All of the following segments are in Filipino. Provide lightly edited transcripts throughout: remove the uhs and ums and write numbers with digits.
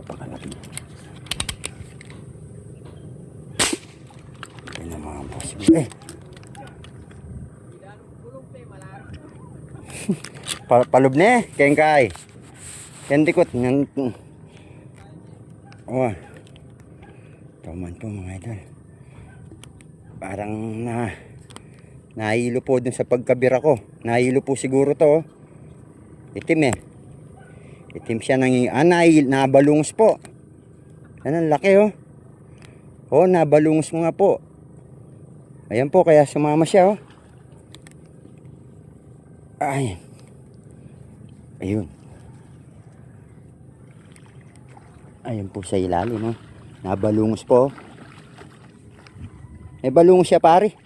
napakalaki. Ito na mga boss. Palub na eh, kengkay. Kendikot. Oh. Taman po mga idol. Parang nahilo po dun sa pagkabira ko. Nahilo po siguro to. Itim eh. Itim siya nabalungos po. Yan ang laki oh. Oh, nabalungos mo nga po. Ayan po, kaya sumama siya oh. Ay. Ayun. Ayun po sa ilalim oh. Nabalungos po. May balungos siya pare.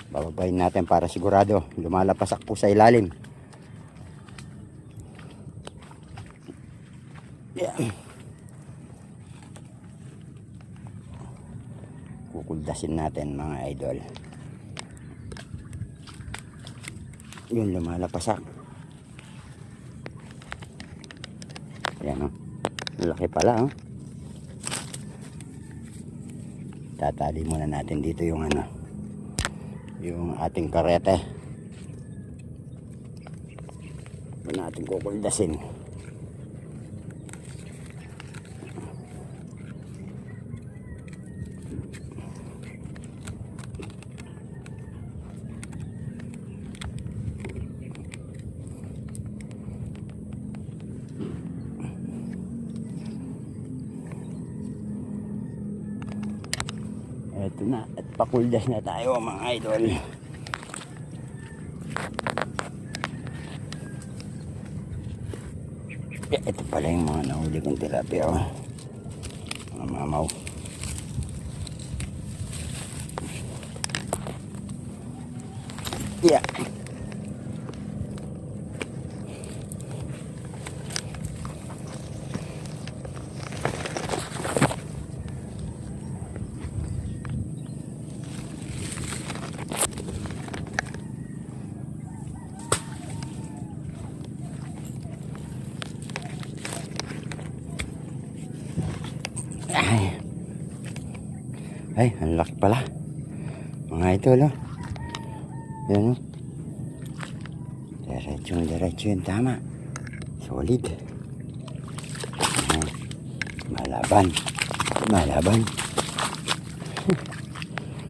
Bababayin natin para sigurado lumalapasak po sa ilalim. Yeah. Kukuldasin natin mga idol. Yun, lumalapasak. Ayan o. Laki pala o. Tatali muna natin dito yung yung ating karete. Ito natin kukuldasin. Ito na, at pakuldas na tayo mga idol. Ito pala yung mga nahuli kong tilapia oh. Mga mamaw. Yeah. Ay, ang laki pala mga idol oh. Yan oh. Diretso yung tama. Solid. Malaban.